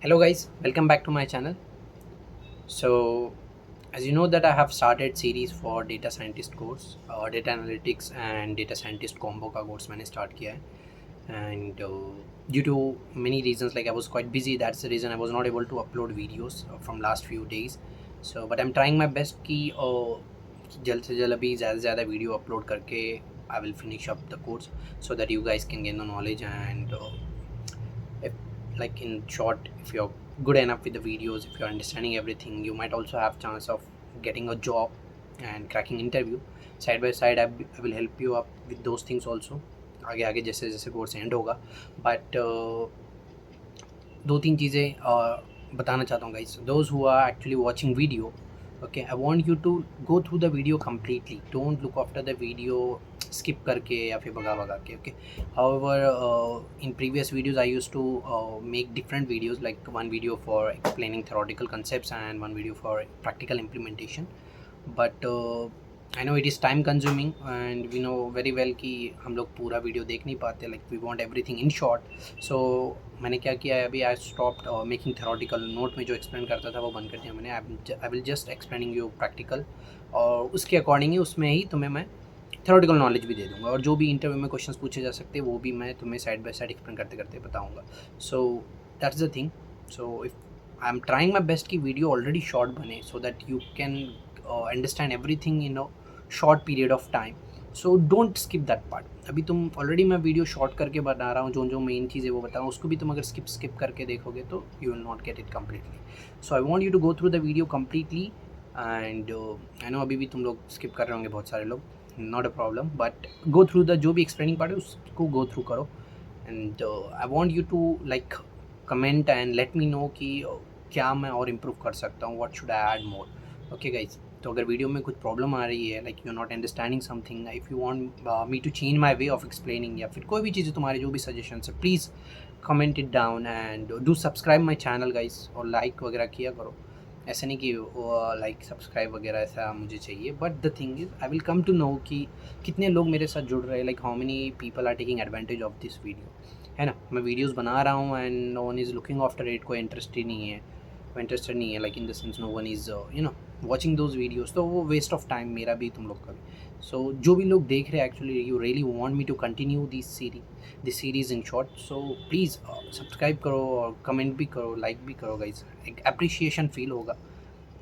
Hello guys, welcome back to my channel. So as you know that I have started series for data scientist course, data analytics and data scientist combo का course मैंने start किया है and due to many reasons like I was quite busy, that's the reason I was not able to upload videos from last few days. So but I'm trying my best कि जल्द से जल्द अभी ज़्यादा से ज़्यादा वीडियो अपलोड करके I will finish up the course so that you guys can gain the knowledge and if like in short, if you're good enough with the videos, if you're understanding everything, you might also have chance of getting a job and cracking interview. Side by side I will help you up with those things also आगे आगे जैसे जैसे course and होगा. But दो तीन चीज़ें बताना चाहता हूँ guys, those who are actually watching video. Okay, I want you to go through the video completely. Don't look after the video skip करके या फिर भगा भगा के. Okay, however in previous videos I used to make different videos, like one video for explaining theoretical concepts and one video for practical implementation. But I know it is time consuming and we know very well कि हम लोग पूरा video देख नहीं पाते, like we want everything in short. So मैंने क्या किया है अभी, I stopped making theoretical. Note में जो एक्सप्लेन करता था वो बंद कर दिया मैंने. I will just explaining you practical और उसके अकॉर्डिंग ही उसमें ही तुम्हें मैं थेरोटिकल नॉलेज भी दे दूँगा और जो भी इंटरव्यू में क्वेश्चंस पूछे जा सकते हैं वो भी मैं तुम्हें साइड बाय साइड एक्सप्लेन करते करते बताऊँगा. So that's the thing. So if I am trying my best कि वीडियो ऑलरेडी शॉर्ट बने so that you can understand everything in a short period of time. So don't skip that part. अभी तुम already मैं video short करके बता रहा हूँ, जो जो मेन चीज़ है वो बता रहा हूँ, उसको भी तुम अगर स्किप करके देखोगे तो you will not get it completely. So I want you to go through the video completely and I know अभी भी तुम लोग स्किप कर रहे होंगे बहुत सारे लोग, not a problem, but go through the जो भी एक्सप्लेनिंग पार्ट है उसको गो थ्रू करो. And I want you to like comment and let me know कि क्या मैं और इम्प्रूव कर सकता हूँ, what should I add more. Okay guys, तो अगर वीडियो में कुछ प्रॉब्लम आ रही है, like you are not understanding something, if you want me to change my way of explaining या फिर कोई भी चीज़ तुम्हारे जो भी सजेशन है, please comment it down and do subscribe my channel guys. और लाइक वगैरह किया करो. ऐसा नहीं कि लाइक सब्सक्राइब वगैरह ऐसा मुझे चाहिए, but the thing is I will come to know कि कितने लोग मेरे साथ जुड़ रहे हैं, like how many people are taking advantage of this video. है ना, मैं वीडियोज़ बना रहा हूँ and no one is looking after it, कोई इंटरेस्टेड नहीं है, like in the sense no one is watching those videos, तो वो वेस्ट ऑफ टाइम मेरा भी तुम लोग का भी. सो जो भी लोग देख रहे हैं actually you really want me to continue this series in short. So please subscribe करो और कमेंट भी करो, लाइक भी करो गाइज. एक अप्रिशिएशन फील होगा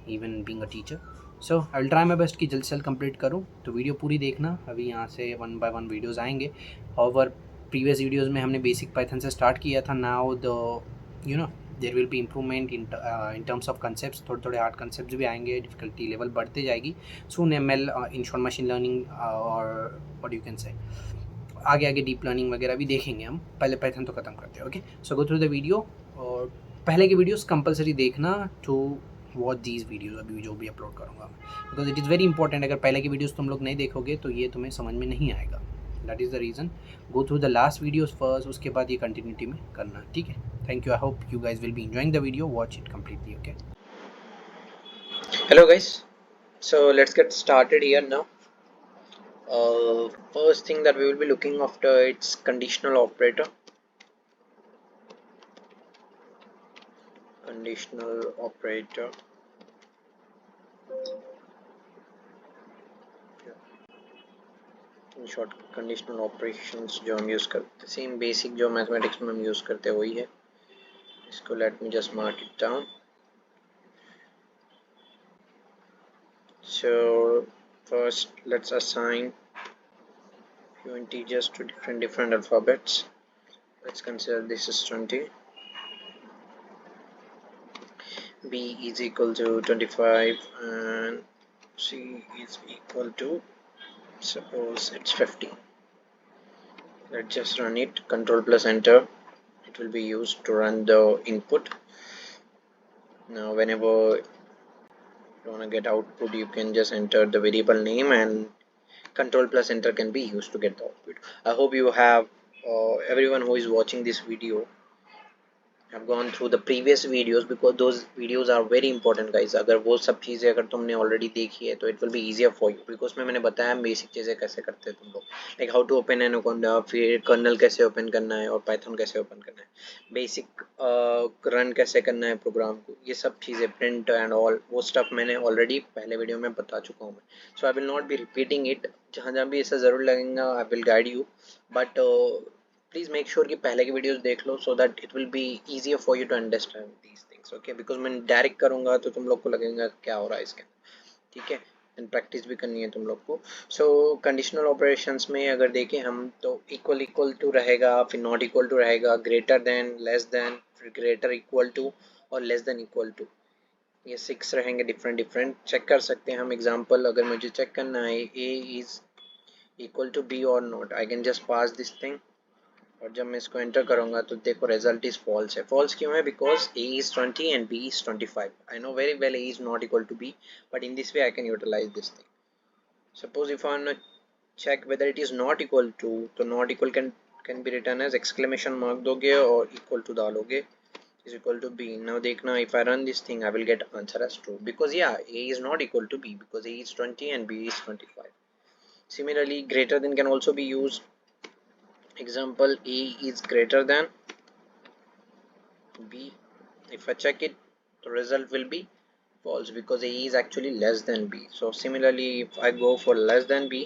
even being a teacher. So I will try my best कि जल्द से जल्द कंप्लीट करूँ. तो वीडियो पूरी देखना, अभी यहाँ से वन बाय वन वीडियोज़ आएंगे. और प्रीवियस वीडियोज़ में हमने बेसिक पाइथन से स्टार्ट किया था. Now the there will be improvement in terms of concept. थोड़े थोड़े हार्ड कंसेप्ट भी आएंगे, डिफिकल्टी लेवल बढ़ते जाएगी. सून ML in short machine learning और व्हाट यू कैन से आगे आगे डीप लर्निंग वगैरह भी देखेंगे हम. पहले पाइथन तो ख़त्म करते हैं. Okay, so go through the video और पहले के वीडियोस कंपलसरी देखना टू वॉच दीज वीडियोज़ अभी जो भी अपलोड करूँगा, because it is very important. अगर पहले की वीडियोज़ तुम लोग नहीं देखोगे तो ये तुम्हें समझ में नहीं आएगा. That is the reason. Go through the last videos first, उसके बाद ये कंटिन्यूटी में करना. ठीक है, thank you. I hope you guys will be enjoying the video. Watch it completely. Okay. Hello guys, so let's get started here now. First thing that we will be looking after, it's conditional operator. Conditional operator. In short, conditional operations जो हम use करते, same basic जो mathematics में हम use करते हैं वही है. इसको let me just mark it down. So first let's assign few integers to different alphabets. Let's consider this is 20. B is equal to 25 and C is equal to, suppose it's 50. Let's just run it. Control plus enter. It will be used to run the input. Now whenever you want to get output, you can just enter the variable name and control plus enter can be used to get the output. I hope you have everyone who is watching this video I've gone through the previous videos because those videos are very important guys. अगर वो सब चीज़ें अगर तुमने already देखी है तो it will be easier for you because उसमें मैंने बताया बेसिक चीज़ें कैसे करते हैं तुम लोग, like how to open anaconda, फिर कर्नल कैसे ओपन करना है और पाइथन कैसे ओपन करना है, बेसिक रन कैसे करना है प्रोग्राम को, ये सब चीज़ें प्रिंट एंड ऑल वो स्टफ मैंने ऑलरेडी पहले वीडियो में बता चुका हूँ मैं. So I will not be repeating it. जहाँ जहाँ भी ऐसा ज़रूर लगेगा I will guide you, but please make sure कि पहले की वीडियोस देख लो so that it will be easier for you to understand these things. Okay, because मैं डायरेक्ट करूँगा तो तुम लोग को लगेगा क्या हो रहा है इसके अंदर. ठीक है, एंड प्रैक्टिस भी करनी है तुम लोग को. सो कंडीशनल ऑपरेशंस में अगर देखें हम तो इक्वल इक्वल टू रहेगा, फिर नॉट इक्वल टू रहेगा, ग्रेटर देन, लेस देन, फिर ग्रेटर इक्वल टू और लेस देन इक्वल टू. ये 6 रहेंगे डिफरेंट डिफरेंट. चेक कर सकते हैं हम एग्जांपल. अगर मुझे चेक करना है A is equal to B और not, I can just pass this thing. और जब मैं इसको एंटर करूंगा तो देखो रिजल्ट इज फॉल्स है. फॉल्स क्यों है? Because A is 20 and B is 25. I know very well A is not equal to B, but in this way I can utilize this thing. Suppose if I check whether it is not equal to, तो not equal can be written as exclamation mark दोगे और equal to डालोगे is equal to b. now देखना, if I run this thing I will get answer as true because yeah, a is not equal to b because a is 20 and b is 25. similarly greater than can also be used. example, a is greater than b. if I check it, the result will be false because a is actually less than b. so similarly if I go for less than b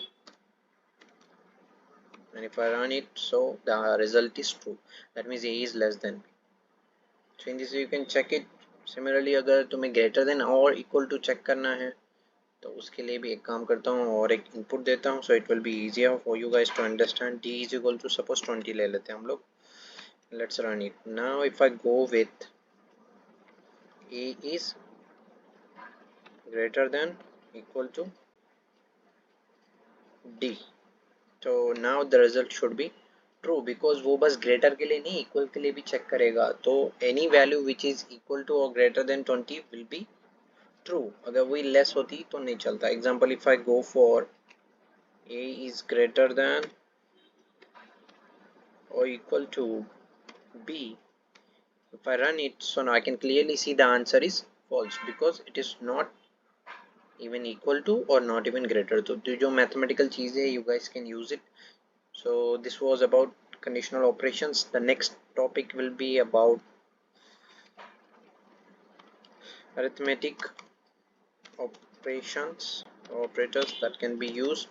and if I run it, so the result is true. that means a is less than b. so in this way you can check it. similarly अगर तुम्हें greater than or equal to check करना है तो उसके लिए भी एक काम करता हूँ और एक input देता हूँ, so it will be easier for you guys to understand. d is equal to suppose 20 ले लेते हैं हम लोग. let's run it. now if I go with a is greater than equal to d, so now the result should be true because वो बस greater के लिए नहीं इक्वल के लिए भी चेक करेगा. तो any value which is equal to और greater than 20 will be true. अगर वही लेस होती तो नहीं चलता. Example if I go for a is greater than or equal to b, if I run it, so now I can clearly see the answer is false because it is not even equal to or not even greater. तो जो mathematical चीज़ है you guys can use it. so this was about conditional operations. the next topic will be about arithmetic operations, operators that can be used.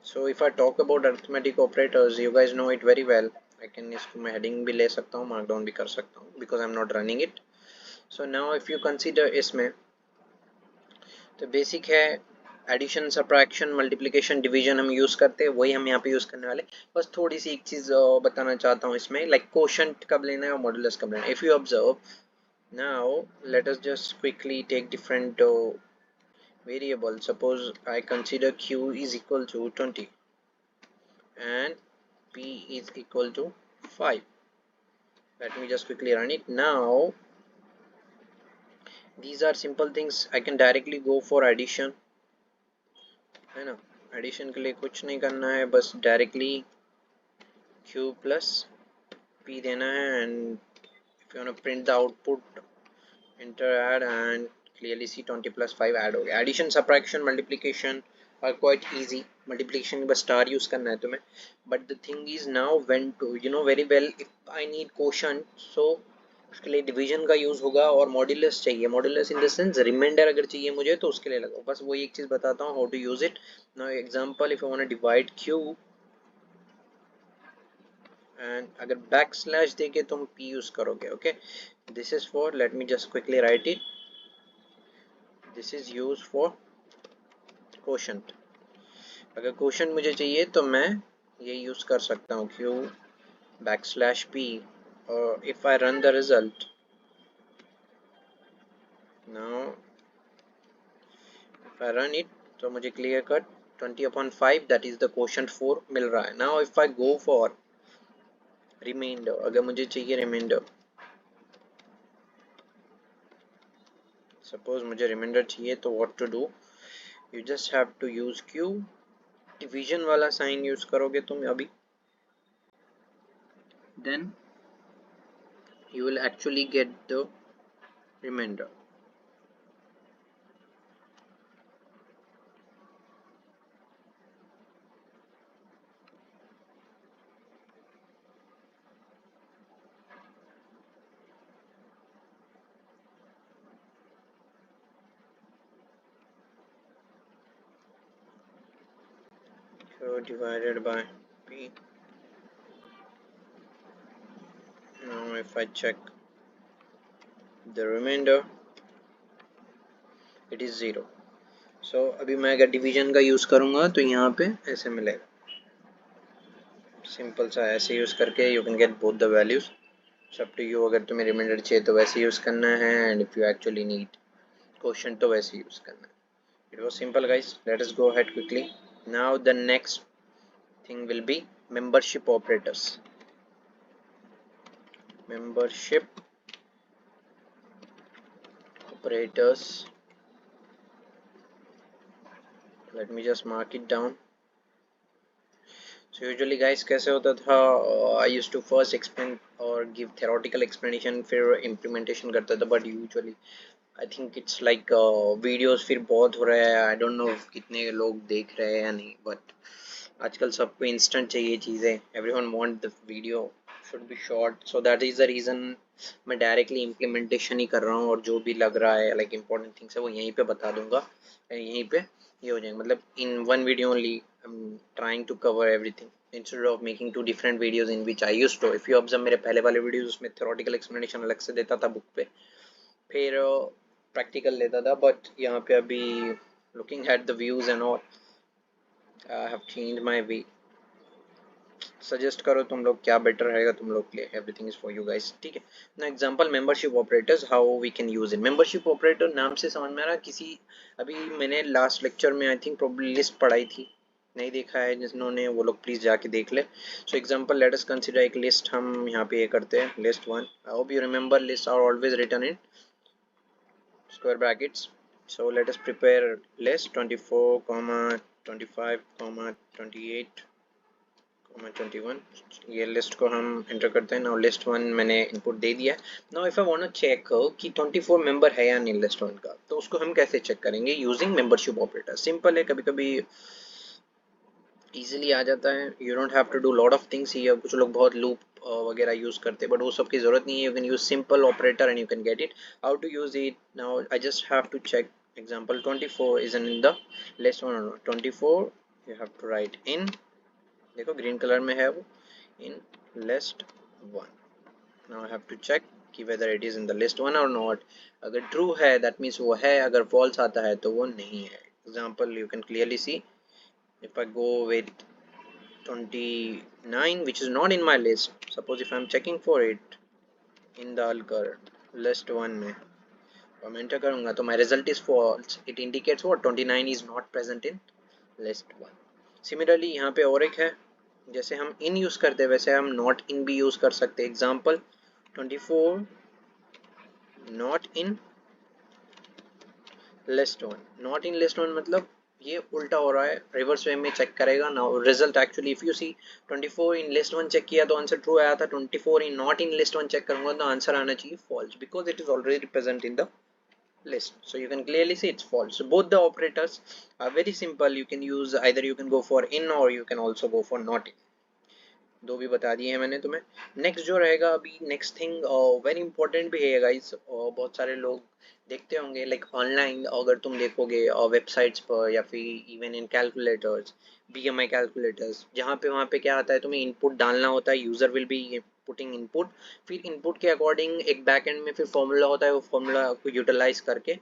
so if I talk about arithmetic operators, you guys know it very well. I can इसको मैं heading भी ले सकता हूँ, mark down भी कर सकता हूँ because I'm not running it. so now if you consider इसमें तो basic है एडिशन, सब्ट्रैक्शन, मल्टीप्लिकेशन, डिवीजन हम यूज़ करते हैं, वही हम यहाँ पे यूज़ करने वाले. बस थोड़ी सी एक चीज़ बताना चाहता हूँ इसमें, लाइक कोशंट कब लेना है और मॉडुलस कब लेना है. If you observe now let us just quickly take different variables. suppose I consider q is equal to 20 and p is equal to 5. let me just quickly run it. now these are simple things. I can directly go for addition, है ना. Addition के लिए कुछ नहीं करना है, बस directly q plus p देना है and if you want to print the output, enter add and clearly see 20 plus 5 add हो गया. addition, subtraction, multiplication are quite easy. multiplication बस star use करना है तुम्हें. but the thing is now when to, you know very well, if I need quotient so उसके लिए division का use होगा और मॉड्यूलस चाहिए. Modulus in the sense remainder अगर चाहिए मुझे तो उसके लिए लगाओ. बस वही एक चीज बताता हूँ how to use it. Now example if I want to divide q and अगर बैक स्लैश देके तुम p यूज करोगे. Okay, this is for, let me just quickly write it, this is use for quotient. अगर quotient मुझे चाहिए तो मैं ये यूज कर सकता हूँ q बैक स्लैश p और if I run the result now if I run it तो मुझे clear cut 20/5 that is the quotient 4 मिल रहा है. now if I go for remainder, अगर मुझे चाहिए रिमाइंडर, सपोज मुझे रिमाइंडर चाहिए तो what to do, you just have to use q, division वाला साइन यूज करोगे तुम अभी, then you will actually get the remainder. So divided by p. Now if I check the remainder, it is 0. So अभी मैं अगर division का use करूँगा तो यहाँ पे ऐसे मिलेगा, सिंपल सा ऐसे यूज़ करके you can get both the values. सब टू यू, अगर तुम्हें रिमाइंडर चाहिए तो वैसे यूज़ करना है, and if you actually need question तो वैसे यूज़ करना है. It was simple guys. Let us go ahead quickly. Now the next thing will be membership operators. Membership operators, let me just mark it down. So usually guys कैसे होता था, I used to first explain or give theoretical explanation, फिर implementation करता था, but usually I think it's like videos फिर बहुत हो रहा है. I don't know कितने लोग देख रहे हैं या नहीं, but आजकल सबको इंस्टेंट चाहिए चीज़ें. Everyone want the video should be short, so that is the reason मैं डायरेक्टली इम्प्लीमेंटेशन ही कर रहा हूँ, और जो भी लग रहा है लाइक इंपॉर्टेंट थिंग्स है वो यहीं पे बता दूंगा, यहीं पे ये हो जाएगा. मतलब in one video only I am trying to cover everything instead of making two different videos in which I used to. If you observe मेरे पहले वाले वीडियोज, उसमें थ्योरेटिकल एक्सप्लेनेशन अलग से देता था बुक पे, फिर प्रैक्टिकल लेता था, बट यहाँ पे अभी looking at the views and all, I have change my way. Suggest करो तुम लोग क्या बेटर रहेगा तुम लोग के लिए. Everything is for you guys, ठीक है ना. Example membership operators, how we can use it. Membership operator नाम से समझ में आ रहा किसी, अभी मैंने लास्ट लेक्चर में आई थिंक प्रोबब्ली लिस्ट पढ़ाई थी, नहीं देखा है जिन्होंने वो लोग प्लीज जाके देख ले. So example let us consider एक लिस्ट हम यहाँ पे ये करते हैं, list 1. I hope you remember list are always written in square brackets. So let us prepare list 24, 25, 28, 21. ये लिस्ट को हम एंटर करते हैं. नाउ लिस्ट 1 मैंने इनपुट दे दिया है. Now if I want to check कि 24 मेंबर है या नहीं लिस्ट 1 का, तो उसको हम कैसे चेक करेंगे? Using membership operator. सिंपल है, कभी कभी इजीली आ जाता है. You don't have to do lot of things. ये कुछ लोग बहुत लूप वगैरह यूज करते हैं, बट वो सब की जरूरत नहीं है. You can use simple operator and you can get it. How to use it? Now I just have to check example 24 is in the list 1 और not. 24 you have to write in, देखो green colour में है वो, in list 1. now I have to check कि whether it is in the list 1 or not. अगर true है that means वो है, अगर false आता है तो वो नहीं है. example you can clearly see, if I go with 29 which is not in my list, suppose if I am checking for it in the Alcar list 1 में और मैं enter करूँगा तो my result is false. it indicates what 29 is not present in list 1. similarly यहाँ पे और एक है, जैसे हम इन यूज करते हैं वैसे हम नॉट इन भी यूज कर सकते हैं. Example 24 not in list 1. Not in list 1 मतलब ये उल्टा हो रहा है, रिवर्स वे में चेक करेगा. Now result actually if you see 24 in list 1 check किया तो आंसर ट्रू आया था. 24 in not in list 1 check करूंगा तो आंसर आना चाहिए false, because it is already present in the list. So you can clearly see it's false. So both the operators are very simple. You can use either, you can go for in or you can also go for not in. दो भी बता दिए हैं मैंने तुम्हें. Next जो रहेगा अभी, नेक्स्ट थिंग वेरी इंपॉर्टेंट भी है गाइस. बहुत सारे लोग देखते होंगे लाइक ऑनलाइन, अगर तुम देखोगे वेबसाइट्स पर या फिर even in calculators, BMI calculators, जहाँ पे वहाँ पे क्या आता है, तुम्हें इनपुट डालना होता है. User will be putting input, फिर इनपुट के अकॉर्डिंग एक बैक एंड में फिर फॉर्मूला होता है, वो फॉर्मूला को यूटिलाइज करके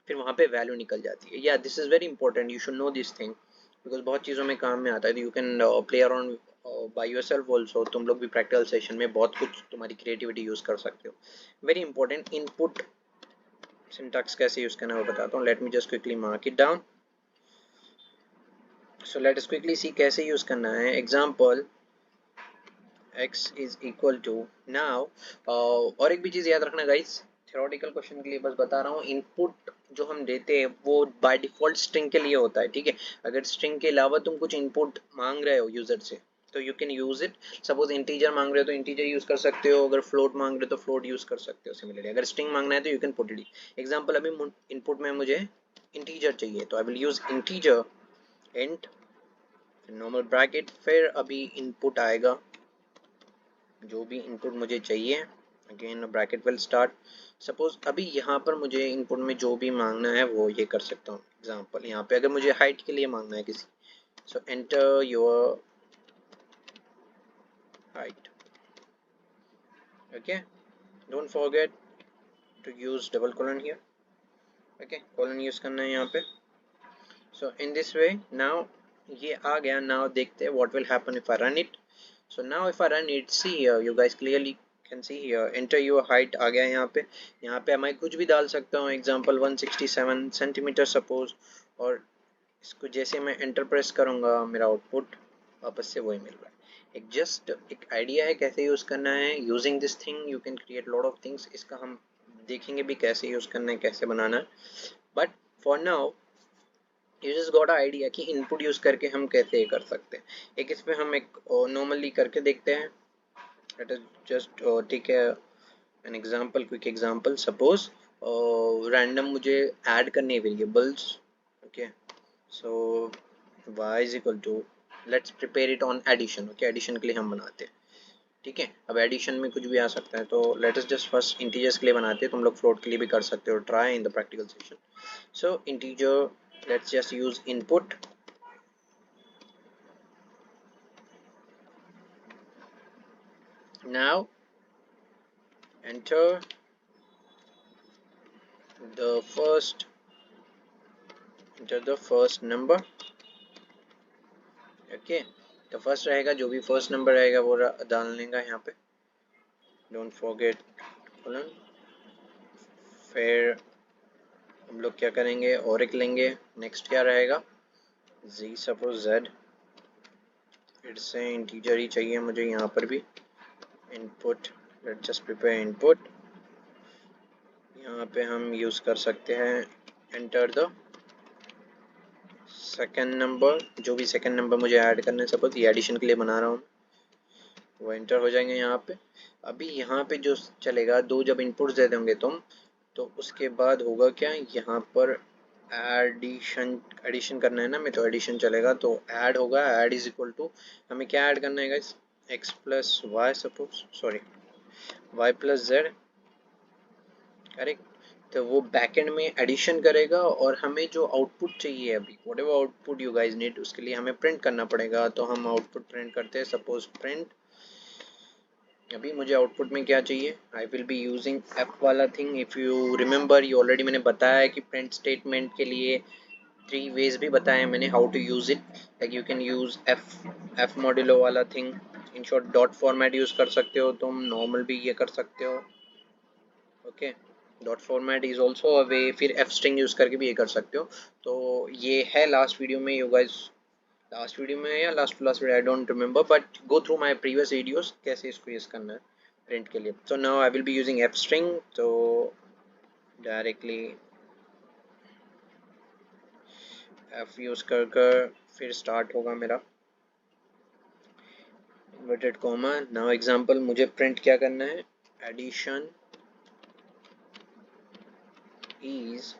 फिर वहाँ पे वैल्यू निकल जाती है. या this is very important, you should know this thing, because बहुत चीज़ों में काम में आता है. You can play around by yourself also. तुम लोग भी प्रैक्टिकल सेशन में बहुत कुछ तुम्हारी क्रिएटिविटी यूज कर सकते हो. Very important. इनपुट सिंटैक्स कैसे यूज करना है वो बताता हूँ. Let me just quickly mark it down. So let us quickly see कैसे यूज करना है. Example x is equal to now, और एक भी चीज याद रखना गाइस, थ्योरेटिकल क्वेश्चन के लिए बस बता रहा हूँ, इनपुट जो हम देते हैं वो बाय डिफॉल्ट स्ट्रिंग के लिए होता है, ठीक है. अगर स्ट्रिंग के अलावा तुम कुछ इनपुट मांग रहे हो यूजर से, तो you can use it. Suppose integer मांग रहे हो तो इंटीजर यूज कर सकते हो, अगर फ्लोट मांग रहे हो तो फ्लोट यूज कर सकते हो सिमिलरली। अगर स्ट्रिंग मांगना है तो you can put it. Example अभी इनपुट में मुझे इंटीजर चाहिए तो I will use integer int normal bracket, फिर अभी इनपुट आएगा जो भी इनपुट मुझे चाहिए, again bracket will start. Suppose अभी यहाँ पर मुझे इनपुट में जो भी मांगना है वो ये कर सकता हूँ। एग्जांपल यहाँ पे अगर मुझे हाइट के लिए मांगना है किसी, so enter your height. Okay, don't forget to use double colon here. Okay, colon use करना है यहाँ पे। सो इन दिस वे नाउ ये आ गया। नाउ देखते हैं what will happen if I run it. So now if I run it, see here, you guys clearly can see here, enter your height आ गया यहाँ पे। यहाँ पे मैं कुछ भी डाल सकता हूँ, एग्जाम्पल 167 सेंटीमीटर सपोज, और इसको जैसे मैं एंटर प्रेस करूँगा मेरा आउटपुट वापस से वही मिल रहा है। एक जस्ट एक आइडिया है कैसे यूज़ करना है। Using this thing you can create lot of things. इसका हम देखेंगे भी कैसे यूज़ करना है, कैसे बनाना है। But for now you just got idea कि इनपुट यूज करके हम कैसे ये कर सकते हैं। एक इस पे हम एक नॉर्मली करके देखते हैं। इट इज जस्ट ठीक है, an example, quick example. Suppose random मुझे ऐड करने variables. Okay, so y is equal to, let's prepare it on addition. Okay, addition के लिए हम बनाते हैं। ठीक है, अब एडिशन में कुछ भी आ सकता है, तो late us just first integers के लिए बनाते हैं। तुम लोग फ्लोट के लिए भी कर सकते हो, try in the practical session. So integer, let's just use input now, enter the first number। Okay, तो फर्स्ट रहेगा, जो भी फर्स्ट नंबर रहेगा वो डालने का यहाँ पे, डोंट फॉरगेट कोलन। फिर हम लोग क्या करेंगे, और एक लेंगे। नेक्स्ट क्या रहेगा, z, सपोज z। फिर से इंटीजर ही चाहिए मुझे यहाँ पर भी। Input, let's just prepare input. यहाँ पे हम यूज कर सकते हैं एंटर द सेकेंड नंबर, जो भी सेकेंड नंबर मुझे ऐड करना है। सपोज ये एडिशन के लिए बना रहा हूँ, वो एंटर हो जाएंगे यहाँ पे। अभी यहाँ पे जो चलेगा, दो जब इनपुट्स दे दोगे तुम, तो उसके बाद होगा क्या, यहाँ पर एडिशन करना है ना, मैं तो एडिशन चलेगा तो ऐड होगा। ऐड इज इक्वल टू, हमें क्या ऐड करना है guys, x plus Y, suppose sorry y plus Z, correct. तो वो बैकएंड में एडिशन करेगा, और हमें जो आउटपुट चाहिए अभी, what ever output you guys need, उसके लिए हमें प्रिंट करना पड़ेगा। तो हम आउटपुट प्रिंट करते हैं। सपोज प्रिंट, अभी मुझे आउटपुट में क्या चाहिए, I will be using F वाला थिंग। इफ़ यू रिमेंबर, ये ऑलरेडी मैंने बताया है कि प्रिंट स्टेटमेंट के लिए 3 वेज भी बताए हैं मैंने, how to use it. Like you can use F modulo वाला thing, in short dot format use कर सकते हो तुम, नॉर्मल भी ये कर सकते हो। Okay, dot format is also a way, फिर एफ स्ट्रिंग यूज करके भी ये कर सकते हो। तो ये है लास्ट वीडियो में, यू गाइस लास्ट वीडियो में या last video, I don't remember, but go through my previous videos कैसे इसको यूज करना है प्रिंट के लिए। So now I will be using F string. तो डायरेक्टली एफ यूज कर फिर स्टार्ट होगा मेरा इन्वर्टेड कॉमा। नाउ एग्जांपल, मुझे प्रिंट क्या करना है, एडिशन इज,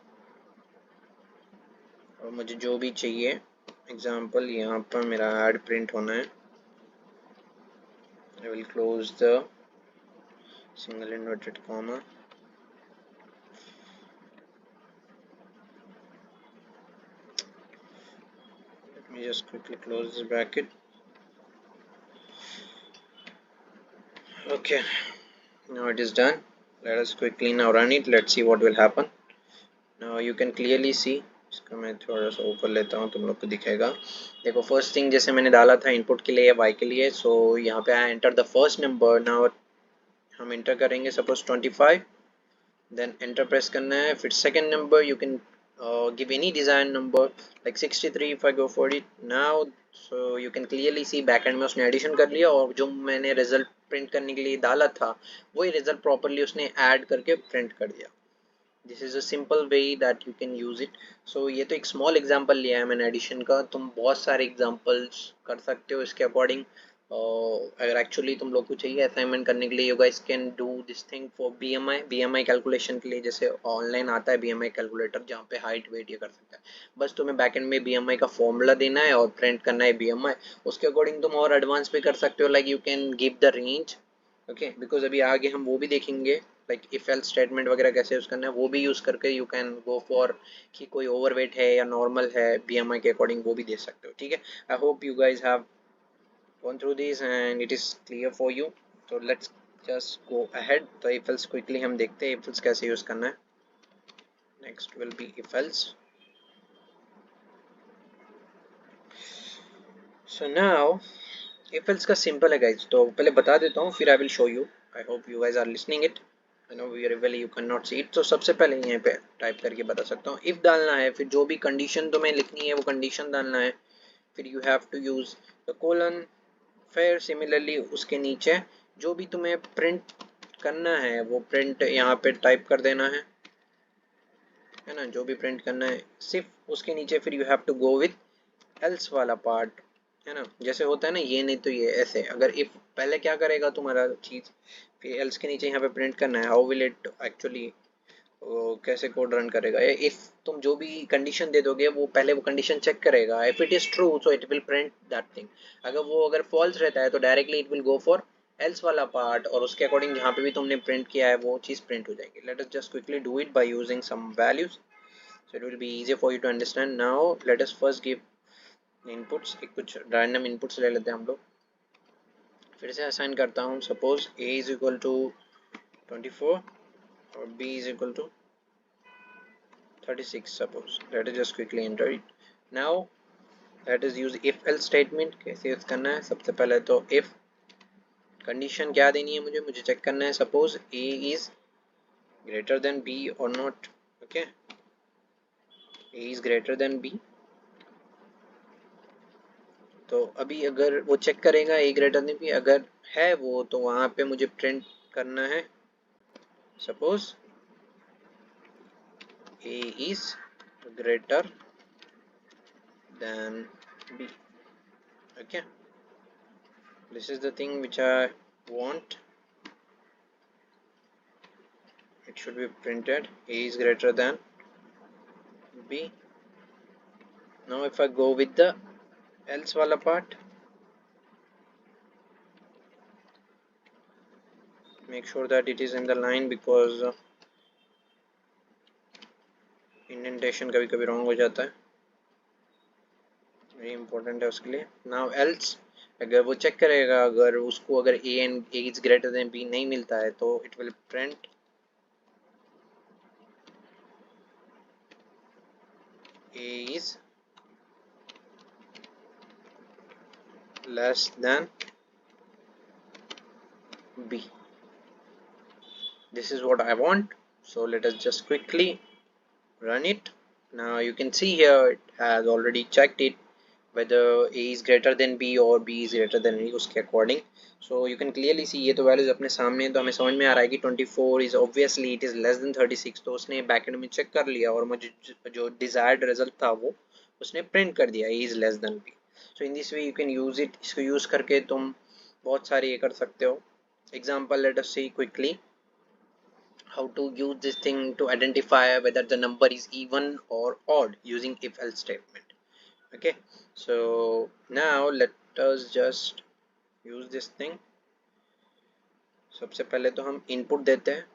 और मुझे जो भी चाहिए, एग्जांपल यहाँ पर मेरा ऐड प्रिंट होना है। I will close the single inverted comma. Let me just quickly close this bracket. Okay, now it is done. Let us quickly now run it. Let's see what will happen. Now you can clearly see, इसका मैं थोड़ा सा ऊपर लेता हूँ, तुम लोग को दिखेगा। देखो, फर्स्ट थिंग जैसे मैंने डाला था इनपुट के लिए y के लिए, सो यहाँ पे I enter the first number. Now हम एंटर करेंगे सपोज 25, देन एंटर प्रेस करना है। फिर second number you can give any desired number like 63 if I go for it now। so you can clearly see backend में उसने addition कर लिया, और जो मैंने रिजल्ट प्रिंट करने के लिए डाला था वही रिजल्ट प्रॉपरली उसने ऐड करके प्रिंट कर दिया। This is a simple way that you can use it. So ये तो एक स्मॉल एग्जांपल लिया है मैंने एडिशन का, तुम बहुत सारे एग्जांपल्स कर सकते हो इसके अकॉर्डिंग। अगर एक्चुअली तुम लोग को चाहिए असाइनमेंट करने के लिए, you guys can do this thing for BMI calculation के लिए। जैसे ऑनलाइन आता है बीएमआई कैलकुलेटर जहाँ पे हाइट वेट ये कर सकता है। बस तुम्हें बैकएंड में बीएमआई का फॉर्मूला देना है और प्रिंट करना है बीएमआई। उसके अकॉर्डिंग तुम और एडवांस भी कर सकते हो, like you can give the range. Okay, because अभी आगे हम वो भी देखेंगे, लाइक इफ एल्स स्टेटमेंट वगैरह कैसे यूज करना है, वो भी यूज करके यू कैन गो फॉर कि कोई ओवरवेट है या नॉर्मल है, बीएमआई के अकॉर्डिंग वो भी दे सकते हो। ठीक है, आई hope you guys have gone through these and it is clear for you. So let's just go ahead. तो if else quickly हम देखते हैं if else कैसे यूज करना है. Next will be if else. So now if else का simple है guys, तो पहले बता देता हूँ फिर I will show you. I hope you guys are listening it. I know very well you cannot see it. तो सबसे पहले यहाँ पे टाइप करके बता सकता हूँ if डालना है, फिर जो भी कंडीशन तुम्हें लिखनी है वो कंडीशन डालना है, फिर you have to use the colon, फिर सिमिलरली उसके नीचे जो भी तुम्हें प्रिंट करना है वो प्रिंट यहाँ पे टाइप कर देना है ना, जो भी प्रिंट करना है सिर्फ उसके नीचे फिर you have to go with else वाला पार्ट, है ना। जैसे होता है ना ये नहीं तो ये, ऐसे अगर इफ पहले क्या करेगा तुम्हारा चीज़, फिर एल्स के नीचे यहाँ पे प्रिंट करना है, हाउ विल इट एक्चुअली, कैसे कोड रन करेगा। इफ तुम जो भी कंडीशन दे दोगे वो पहले वो कंडीशन चेक करेगा, if it is true so it will print that thing. अगर फॉल्स रहता है तो directly it will go for else वाला पार्ट और उसके अकॉर्डिंग जहाँ पे भी तुमने प्रिंट किया है वो चीज़ प्रिंट हो जाएगी। Let us just quickly do it by using some values so it will be easy for you to understand. Now let us first give inputs, एक कुछ रैंडम इनपुट्स ले लेते हैं हम लोग। फिर से असाइन करता हूँ, suppose a is equal to 24 और b is equal to 36 suppose. Let us just quickly enter it. Now let us use if else statement। कैसे यूज करना है, सबसे पहले तो if कंडीशन क्या देनी है, मुझे चेक करना है suppose a is greater than b or not। Okay, a is greater than b, तो अभी अगर वो चेक करेगा a greater than b, अगर है वो तो वहां पे मुझे प्रिंट करना है suppose a is greater than b। okay, this is the thing which I want. It should be printed a is greater than b. Now if I go with the else wala part, make sure that it is in the line because indentation कभी कभी wrong हो जाता है, very important है उसके लिए। Now else अगर वो चेक करेगा, अगर उसको अगर a is greater than b नहीं मिलता है तो it will print a is less than b। This is what I want, so let us just quickly run it। Now you can see here it has already checked it whether a is greater than b or b is greater than a उसके according। So you can clearly see ये तो values अपने सामने, तो हमें समझ में आ रहा है कि 24 is obviously it is less than 36। तो उसने बैकएंड में चेक कर लिया और मुझे जो desired result था वो उसने प्रिंट कर दिया, a is less than b। So in this way you can use it। इसको यूज करके तुम बहुत सारे ये कर सकते हो। Example let us see quickly how to use this thing to identify whether the number is even or odd using if else statement। okay, so now let us just use this thing। सबसे पहले तो हम input देते हैं,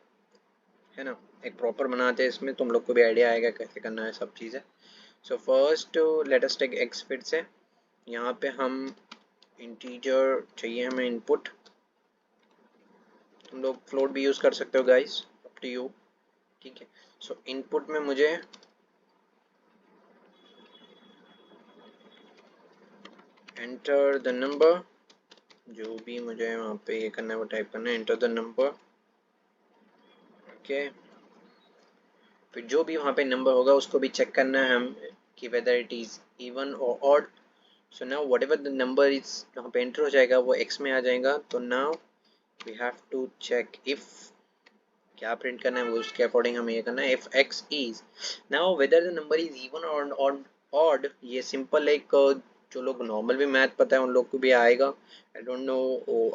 है ना, एक proper बनाते हैं, इसमें तुम लोग को भी आइडिया आएगा कैसे करना है सब चीज़ें। So first let us take x, फिर से यहाँ पे हम इंटीजर चाहिए हमें इनपुट, तुम लोग फ्लोट भी यूज़ कर सकते हो गाइस, अप टू यू। ठीक है, सो इनपुट में मुझे एंटर द नंबर, जो भी मुझे वहाँ पे ये करना है वो टाइप करना है, एंटर द नंबर। ओके, फिर जो भी वहाँ पे नंबर होगा उसको भी चेक करना है हम कि वेदर इट इज़ इवन और odd. So now what ever the number is वहाँ पे एंटर हो जाएगा वो x में आ जाएगा। तो now we have to check if क्या प्रिंट करना है वो उसके अकॉर्डिंग हमें ये करना है, if x is now whether the number is even और ऑड। ये सिंपल एक जो लोग नॉर्मल भी मैथ पता है उन लोग को भी आएगा. I don't know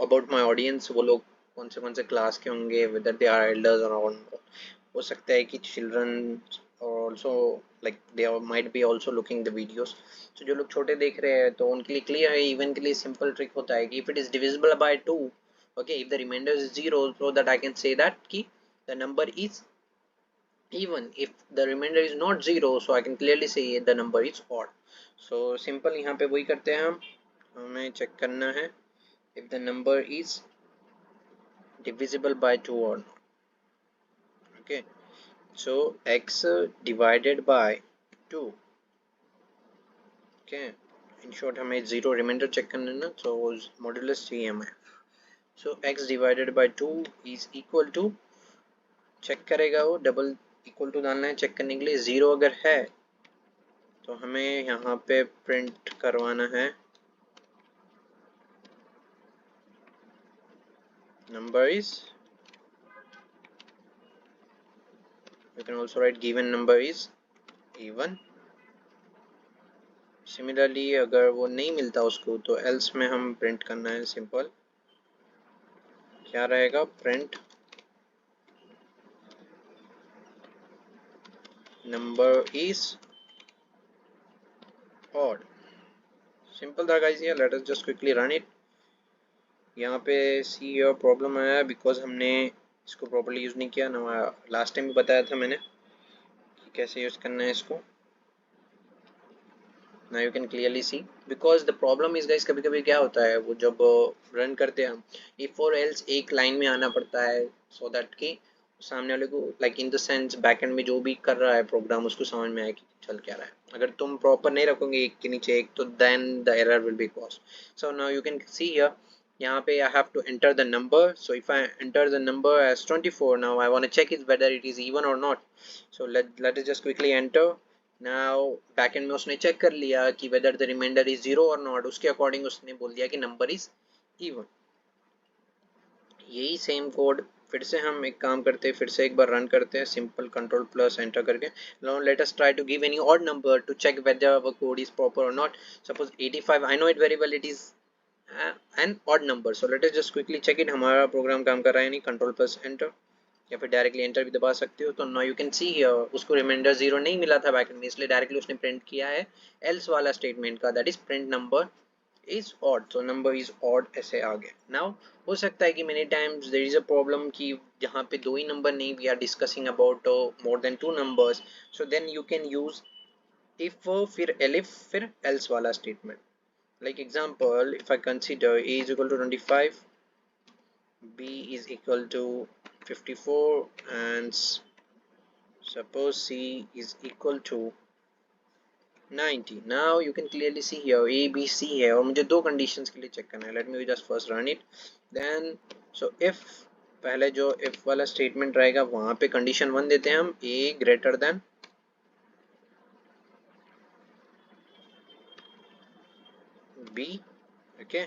about my audience, वो लोग कौन से क्लास के होंगे, वेदर दे आर एल्डर्स और हो सकता है कि children also like they might be also looking the videos. तो जो लोग छोटे देख रहे हैं तो उनके लिए क्लियर है. इवन के लिए सिंपल ट्रिक होता है कि if it is divisible by 2, okay, if the remainder is 0, so that I can say that ki the number is even. If the remainder is not 0, so I can clearly say the number is odd. So simple यहाँ पे वही करते हैं हम. हमें check करना है if the number is divisible by 2 or not. Okay, so x divided by 2. Okay, in short हमें 0 remainder check करना है ना, so modulus चाहिए हमें. So x divided by 2 is equal to, check करेगा वो, डबल इक्वल टू डालना है चेक करने के लिए. 0 अगर है तो हमें यहाँ पे प्रिंट करवाना है number is, you can also right given number is even. Similarly अगर वो नहीं मिलता उसको तो एल्स में हम प्रिंट करना है सिंपल. क्या रहेगा, print number is odd. Simple था गाइस ये. Late us just quickly run it. यहाँ पे सी योर प्रॉब्लम आया बिकॉज हमने इसको प्रॉपर्ली यूज़ नहीं किया ना. लास्ट टाइम भी बताया था मैंने कि कैसे यूज़ करना है इसको. now you can clearly see because the problem is guys, कभी कभी क्या होता है वो जब रन करते हैं हम if or else एक लाइन में आना पड़ता है so that कि सामने वाले को like in the sense backend में जो भी कर रहा है प्रोग्राम उसको समझ में आए कि चल क्या रहा है. अगर तुम प्रॉपर नहीं रखोगे एक के नीचे एक तो then the error will be caused. So now you can see here, यहाँ पे I have to enter the number. So if I enter the number as 24, now I want to check it whether it is even or not. So let us just quickly enter. Now backend में उसने check कर लिया कि whether the remainder is 0 or not. उसके according उसने बोल दिया कि नंबर इज even. यही सेम कोड फिर से हम एक काम करते हैं, फिर से एक बार रन करते हैं सिंपल कंट्रोल प्लस एंटर करके. Now let us try to give any odd number to check whether our code is proper or not. Suppose 85, I know it very well, it is an odd number. So let us just quickly check it. हमारा programme काम कर रहा है नहीं. Control plus enter या फिर directly enter भी दबा सकते हो. तो now you can see here उसको रिमाइंडर 0 नहीं मिला था बैकएंड में, इसलिए डायरेक्टली उसने प्रिंट किया है एल्स वाला स्टेटमेंट का, that is print number is odd. तो नंबर इज ऑड ऐसे आ गया. नाउ हो सकता है कि many times there is a problem कि जहाँ पे दो ही नंबर नहीं, we are discussing about more than 2 numbers. So then you can use if फिर एलिफ फिर एल्स वाला statement. Like example if I consider a is equal to 25, b is equal to 54 and suppose c is equal to 90. now you can clearly see here a b c है और मुझे दो conditions के लिए check करना है. Let me just first run it. Then so if पहले जो इफ वाला स्टेटमेंट रहेगा वहां पे कंडीशन 1 देते हैं हम, a greater than b. Okay,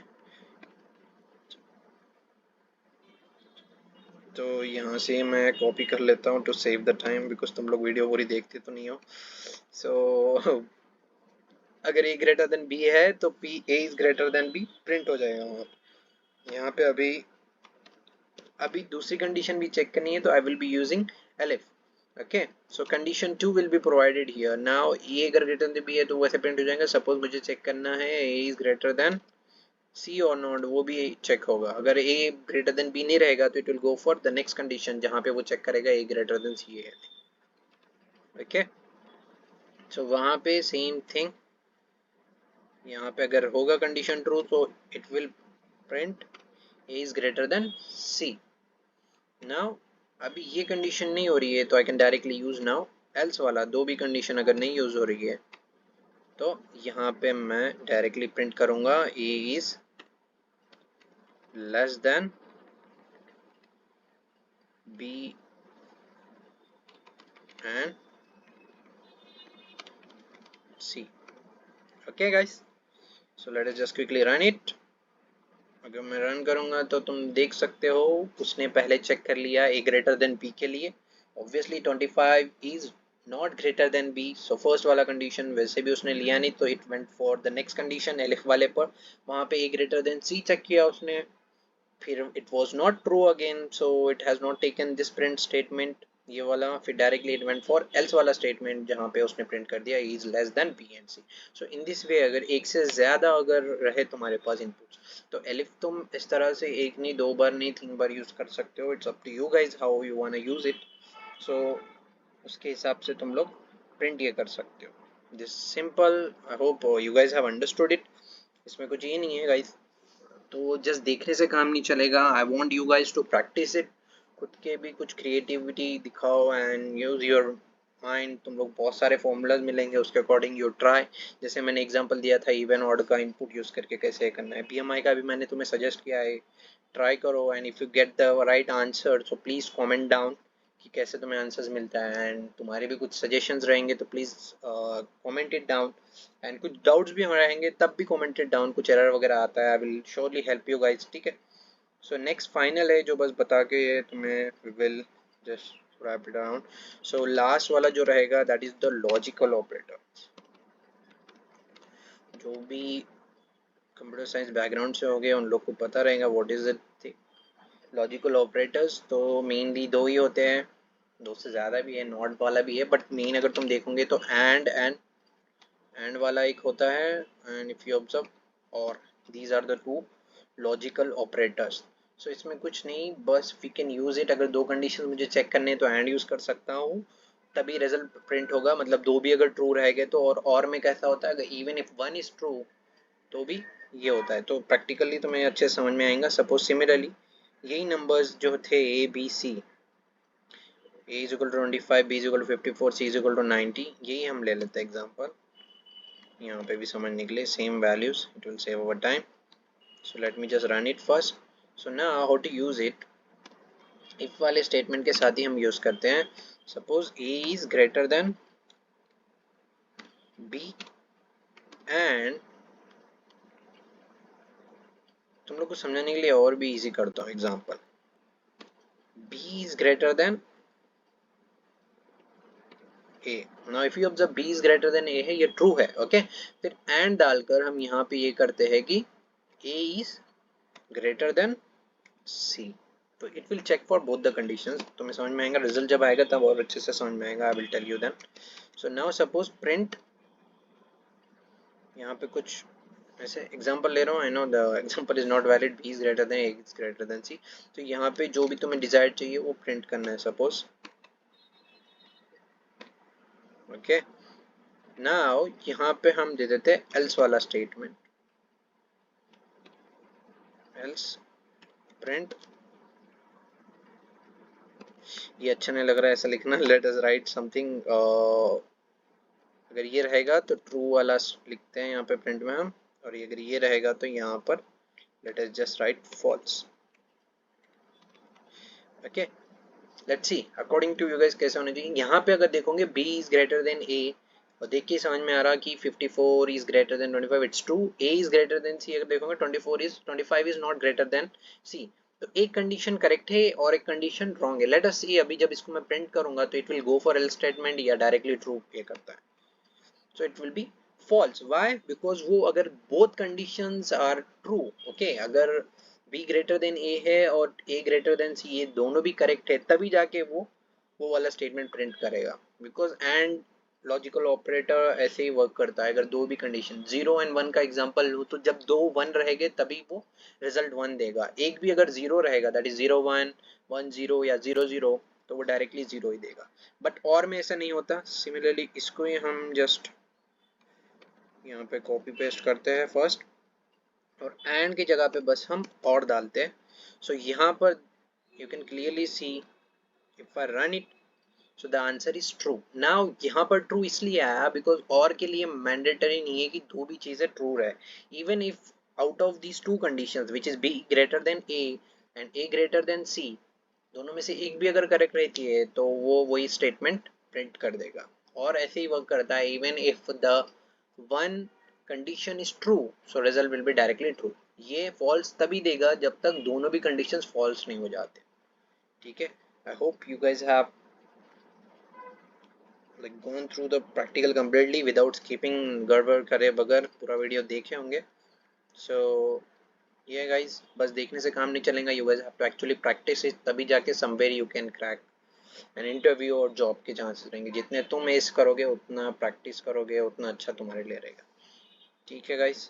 तो यहाँ से मैं कॉपी कर लेता हूँ to save the time because तुम लोग वीडियो पूरी देखते तो नहीं हो. सो अगर a ग्रेटर देन b है तो p a is greater than b print हो जाएगा वहाँ पे. यहाँ पे अभी दूसरी कंडीशन भी चेक करनी है तो I will be using elif. Okay, so condition 2 will be provided here. Now a अगर ग्रेटर देन b है तो वैसे प्रिंट हो जाएगा. सपोज मुझे चेक करना है a is greater than C और नॉट, वो भी चेक होगा. अगर a ग्रेटर देन b नहीं रहेगा तो it will go for the next condition जहाँ पे वो चेक करेगा a ग्रेटर देन c है. ओके, सो वहाँ पे सेम थिंग. यहाँ पे अगर होगा कंडीशन ट्रू तो it will print a is greater than c. Now अभी ये कंडीशन नहीं हो रही है तो I can directly use now else वाला. दो भी कंडीशन अगर नहीं यूज हो रही है तो यहाँ पे मैं डायरेक्टली प्रिंट करूंगा a is less than b and c. okay guys, so let us just quickly run it. अगर मैं रन करूंगा तो तुम देख सकते हो उसने पहले चेक कर लिया a ग्रेटर देन b के लिए. Obviously 25 is not greater than B. So first वाला कंडीशन वैसे भी उसने लिया नहीं, तो it went for the next condition elif वाले पर. वहाँ पे A greater than C check किया उसने, फिर it was not true again, so it has not taken this print statement ये वाला. फिर directly it went for else वाला स्टेटमेंट जहाँ पे उसने प्रिंट कर दिया is less than B and C. So in this way अगर एक से ज़्यादा अगर रहे तुम्हारे पास इनपुट्स, तो एलिफ तुम इस तरह से एक नहीं, दो बार नहीं, 3 बार यूज़ कर सकते हो. It's up to you guys how you want to use it. So उसके हिसाब से तुम लोग प्रिंट ये कर सकते हो. This simple. I hope you guys have understood it. इसमें कुछ ये नहीं है गाइज, तो जस्ट देखने से काम नहीं चलेगा. I want you guys to practice it. खुद के भी कुछ क्रिएटिविटी दिखाओ एंड यूज योर माइंड. तुम लोग बहुत सारे फॉर्मूलाज मिलेंगे, उसके अकॉर्डिंग यू ट्राई. जैसे मैंने एग्जांपल दिया था इवन ऑड का इनपुट यूज करके कैसे करना है. बीएमआई का भी मैंने तुम्हें सजेस्ट किया है, ट्राई करो. And if you get the right answer so please comment down कि कैसे तुम्हें आंसर्स मिलता है. एंड तुम्हारे भी कुछ सजेशंस रहेंगे तो please comment it down. And कुछ डाउट्स भी रहेंगे तब भी कमेंट इट डाउन. कुछ एरर वगैरह आता है, I will surely help you guys. ठीक है. सो नेक्स्ट फाइनल है जो बस बता के तुम्हें will just wrap it down. So last वाला जो रहेगा that is the logical operator. जो भी कंप्यूटर साइंस बैकग्राउंड से हो गए उन लोग को पता रहेगा what is it logical operators. तो मेनली दो ही होते हैं, दो से ज़्यादा भी है, नॉट वाला भी है, बट मेन अगर तुम देखोगे तो एंड वाला एक होता है. एंड इफ यू ऑब्जर्व और these are the two logical operators. So इसमें कुछ नहीं, बस वी कैन यूज़ इट. अगर दो कंडीशन मुझे चेक करने हैं तो एंड यूज़ कर सकता हूँ, तभी रिजल्ट प्रिंट होगा. मतलब दो भी अगर ट्रू रहेंगे तो. और में कैसा होता है अगर even if one is true तो भी ये होता है. तो प्रैक्टिकली तुम्हें अच्छे समझ में आएगा. सपोज सिमिलरली यही नंबर्स जो थे A B C, a is equal to 25, b is equal to 54, c is equal to 90, यही हम ले लेते हैं एग्जांपल. यहाँ पे भी समझने के लिए same values, it will save over time. So let me just run it first. So now how to use it. If वाले स्टेटमेंट के साथ ही हम यूज करते हैं. Suppose a is greater than b and तुम लोग को समझाने के लिए और भी इजी करता हूँ example. b is greater than a. now if you observe b is greater than a है, ये ट्रू है. ओके फिर एंड डालकर हम यहाँ पे ये करते हैं कि a is greater than c. तो it will check for both the conditions. तुम्हें समझ में आएगा, रिजल्ट जब आएगा तब और अच्छे से समझ में आएगा. I will tell you then. So now suppose print, यहाँ पे कुछ ऐसे एग्जांपल ले रहा हूँ. I know the example is not valid. b is greater than a is greater than c. तो यहाँ पे जो भी तुम्हें डिजायर चाहिए वो प्रिंट करना है. सपोज ओके नाउ यहाँ पे हम दे देते हैं एल्स वाला स्टेटमेंट. एल्स प्रिंट, ये अच्छा नहीं लग रहा है ऐसा लिखना. Let us right something. अगर ये रहेगा तो ट्रू वाला लिखते हैं यहाँ पे प्रिंट में हम, और अगर ये रहेगा तो यहाँ पर let us just write false. Okay let's see according to you guys कैसे होने चाहिए. यहाँ पे अगर देखोगे b is greater than a, और देखिए समझ में आ रहा कि 54 is greater than 25, it's true. a is greater than c, अगर देखोगे 25 is not greater than c. तो एक कंडीशन करेक्ट है और एक कंडीशन रॉन्ग है. लेट अस सी अभी जब इसको मैं प्रिंट करूंगा तो it will go for else statement या डायरेक्टली ट्रू ये करता है. so it will be false. why? because वो अगर both conditions are true, okay, अगर b greater than a है और a greater than c, ये दोनों भी correct है, तभी जाके वो वाला statement print करेगा. because and लॉजिकल ऑपरेटर ऐसे ही वर्क करता है. अगर दो भी कंडीशन 0 एंड 1 का एग्जांपल लो तो जब दो 1 रहेंगे तभी वो रिजल्ट 1 देगा. एक भी अगर 0 रहेगा दैट इज 0 1 1 0 या 0 0 तो वो डायरेक्टली 0 ही देगा. बट और में ऐसा नहीं होता. सिमिलरली इसको ही हम जस्ट यहाँ पे कॉपी पेस्ट करते हैं फर्स्ट, और एंड की जगह पे बस हम और डालते हैं. सो यहाँ पर you can clearly see if I run it so the answer is true. Now यहाँ पर ट्रू इसलिए आया बिकॉज और के लिए मैंडेटरी नहीं है कि दो भी चीज़ें ट्रू रहे. Even if out of these two conditions which is B greater than A and A greater than C, दोनों में से एक भी अगर करेक्ट रहती है तो वो वही स्टेटमेंट प्रिंट कर देगा. और ऐसे ही वर्क करता है. Even if the one condition is true so result will be directly true. ये फॉल्स तभी देगा जब तक दोनों भी कंडीशंस फॉल्स नहीं हो जाते. ठीक है. आई hope you guys have like gone through the practical completely without skipping, गड़बड़ करे बगैर पूरा वीडियो देखे होंगे. So yeah guys, बस देखने से काम नहीं चलेगा. You guys have to actually practice it, तभी जाके somewhere you can crack an interview और जॉब के चांसेस रहेंगे. जितने तुम एस करोगे उतना प्रैक्टिस करोगे उतना अच्छा तुम्हारे लिए रहेगा. ठीक है गाइस.